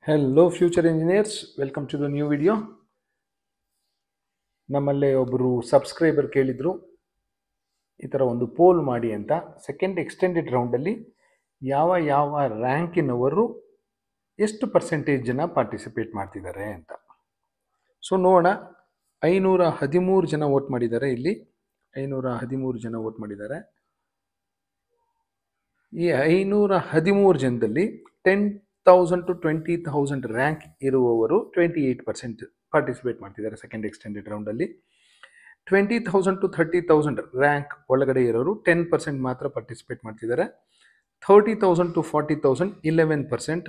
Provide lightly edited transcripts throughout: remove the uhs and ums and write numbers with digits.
Hello future engineers, welcome to the new video. ನಮ್ಮಲ್ಲೇ ಒಬ್ಬರು subscriber ಕೇಳಿದ್ರು ಈ ಥರ ಒಂದು ಪೋಲ್ ಮಾಡಿ ಅಂತ. ಸೆಕೆಂಡ್ ಎಕ್ಸ್ಟೆಂಡೆಡ್ ರೌಂಡಲ್ಲಿ ಯಾವ ರ್ಯಾಂಕಿನವರು ಎಷ್ಟು ಪರ್ಸೆಂಟೇಜ್ ಜನ ಪಾರ್ಟಿಸಿಪೇಟ್ ಮಾಡ್ತಿದ್ದಾರೆ ಅಂತ. ಸೊ ನೋಡೋಣ. 513 ಜನ ವೋಟ್ ಮಾಡಿದ್ದಾರೆ. ಇಲ್ಲಿ 513 ಜನ ವೋಟ್ ಮಾಡಿದ್ದಾರೆ. ಈ 513 ಜನದಲ್ಲಿ 10,000 to 20,000 ರ್ಯಾಂಕ್ ಇರುವವರು 28% ಪಾರ್ಟಿಸಿಪೇಟ್ ಮಾಡ್ತಿದ್ದಾರೆ ಸೆಕೆಂಡ್ ಎಕ್ಸ್ಟೆಂಡೆಡ್ ರೌಂಡಲ್ಲಿ. 20,000 to 30,000 ರ್ಯಾಂಕ್ ಒಳಗಡೆ ಇರೋರು 10% ಮಾತ್ರ ಪಾರ್ಟಿಸಿಪೇಟ್ ಮಾಡ್ತಿದ್ದಾರೆ. 30,000 to 40,000 11%,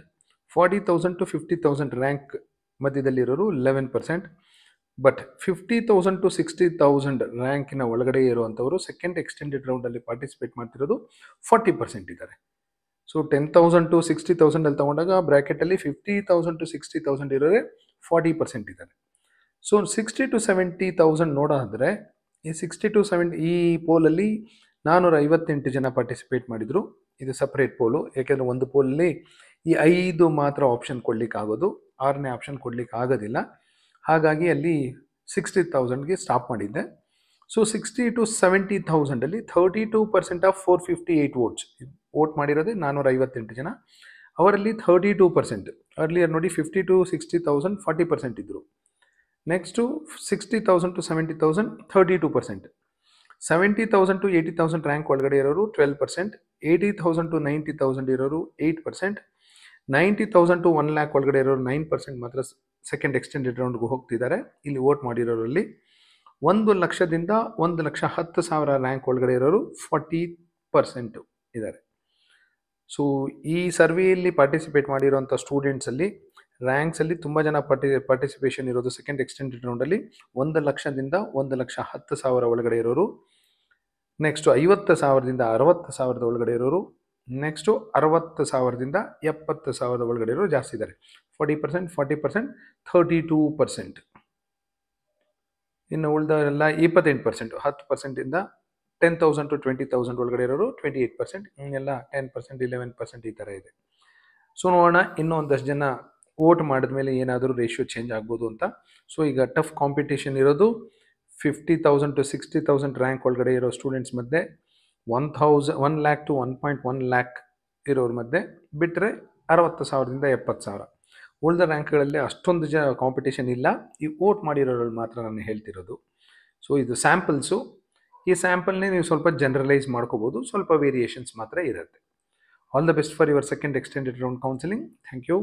40,000 to 50,000 rank ಮಧ್ಯದಲ್ಲಿರೋರು 11%. But 50,000 to 60,000 ರ್ಯಾಂಕಿನ ಒಳಗಡೆ ಇರುವಂಥವರು ಸೆಕೆಂಡ್ ಎಕ್ಸ್ಟೆಂಡೆಡ್ ರೌಂಡಲ್ಲಿ ಪಾರ್ಟಿಸಿಪೇಟ್ ಮಾಡ್ತಿರೋದು 40% ಇದ್ದಾರೆ. ಸೊ 10,000 to 60,000 ಅಲ್ಲಿ ತಗೊಂಡಾಗ ಬ್ರ್ಯಾಕೆಟಲ್ಲಿ 50,000 to 60,000 ಇರೋರೆ 40% ಇದ್ದಾರೆ. ಸೊ 60 to 70,000 ನೋಡೋದಾದರೆ ಈ 60 to 70 ಈ ಪೋಲಲ್ಲಿ 458 ಜನ ಪಾರ್ಟಿಸಿಪೇಟ್ ಮಾಡಿದರು. ಇದು ಸಪ್ರೇಟ್ ಪೋಲು, ಯಾಕೆಂದರೆ ಒಂದು ಪೋಲಲ್ಲಿ ಈ 5 ಮಾತ್ರ ಆಪ್ಷನ್ ಕೊಡ್ಲಿಕ್ಕೆ ಆಗೋದು, 6ನೇ ಆಪ್ಷನ್ ಕೊಡ್ಲಿಕ್ಕೆ ಆಗೋದಿಲ್ಲ. ಹಾಗಾಗಿ ಅಲ್ಲಿ 60,000ಗೆ ಸ್ಟಾಪ್ ಮಾಡಿದ್ದೆ. ಸೊ 60 to 70,000 ಅಲ್ಲಿ 32% ಆಫ್ 458 ವೋಟ್ ಮಾಡಿರೋದೇ 458 ಜನ. ಅವರಲ್ಲಿ 32%. ಅರ್ಲಿಯರ್ ನೋಡಿ 50 to 60,000 40% ಇದ್ದರು. ನೆಕ್ಸ್ಟು 60,000 to 70,000 32%, 70,000 to 80,000 ರ್ಯಾಂಕ್ ಒಳಗಡೆ ಇರೋರು 12%, 80,000 to 90,000 ಇರೋರು 8%, 90,000 to 1 lakh ಒಳಗಡೆ ಇರೋರು 9% ಮಾತ್ರ ಸೆಕೆಂಡ್ ಎಕ್ಸ್ಟೆಂಡೆಡ್ ರೌಂಡ್ಗೆ ಹೋಗ್ತಿದ್ದಾರೆ. ಇಲ್ಲಿ ವೋಟ್ ಮಾಡಿರೋರಲ್ಲಿ 1,00,000ದಿಂದ 1,10,000 ರ್ಯಾಂಕ್ ಒಳಗಡೆ ಇರೋರು 40% ಇದ್ದಾರೆ. ಸೊ ಈ ಸರ್ವೆಯಲ್ಲಿ ಪಾರ್ಟಿಸಿಪೇಟ್ ಮಾಡಿರೋಂಥ ಸ್ಟೂಡೆಂಟ್ಸಲ್ಲಿ ರ್ಯಾಂಕ್ಸಲ್ಲಿ ತುಂಬ ಜನ ಪಾರ್ಟಿಸಿಪೇಷನ್ ಇರೋದು ಸೆಕೆಂಡ್ ಎಕ್ಸ್ಟೆಂಡೆಡ್ ರೌಂಡಲ್ಲಿ 1,00,000ದಿಂದ 1,10,000 ಒಳಗಡೆ ಇರೋರು, ನೆಕ್ಸ್ಟು 50,000ದಿಂದ 60,000 ಒಳಗಡೆ ಇರೋರು, ನೆಕ್ಸ್ಟು 60,000ದಿಂದ 70,000 ಒಳಗಡೆ ಇರೋರು ಜಾಸ್ತಿ ಇದ್ದಾರೆ. 40%, 40%, 32%. ಇನ್ನು ಉಳಿದವರೆಲ್ಲ 28%, 10%ಇಂದ 10,000 to 20,000 ಒಳಗಡೆ ಇರೋರು 28%, ಇನ್ನೆಲ್ಲ 10%, 11% ಈ ಥರ ಇದೆ. ಸೊ ನೋಡೋಣ ಇನ್ನೂ ಒಂದಷ್ಟು ಜನ ವೋಟ್ ಮಾಡಿದ್ಮೇಲೆ ಏನಾದರೂ ರೇಷಿಯೋ ಚೇಂಜ್ ಆಗ್ಬೋದು ಅಂತ. ಸೊ ಈಗ ಟಫ್ ಕಾಂಪಿಟೇಷನ್ ಇರೋದು 50,000 to 60,000 ರ್ಯಾಂಕ್ ಒಳಗಡೆ ಇರೋ ಸ್ಟೂಡೆಂಟ್ಸ್ ಮಧ್ಯೆ, 1 lakh to 1.1 lakh ಇರೋರ ಮಧ್ಯೆ, ಬಿಟ್ಟರೆ 60,000ದಿಂದ 70,000. ಉಳಿದ ರ್ಯಾಂಕ್ಗಳಲ್ಲಿ ಅಷ್ಟೊಂದು ಕಾಂಪಿಟೇಷನ್ ಇಲ್ಲ. ಈ ವೋಟ್ ಮಾಡಿರೋರಲ್ಲಿ ಮಾತ್ರ ನಾನು ಹೇಳ್ತಿರೋದು. ಸೊ ಇದು ಸ್ಯಾಂಪಲ್ಸು. ಈ ಸ್ಯಾಂಪಲ್ನೇ ನೀವು ಸ್ವಲ್ಪ ಜನರಲೈಸ್ ಮಾಡ್ಕೋಬೋದು, ಸ್ವಲ್ಪ ವೇರಿಯೇಷನ್ಸ್ ಮಾತ್ರ ಇರುತ್ತೆ. All the best for your second extended round counselling. Thank you.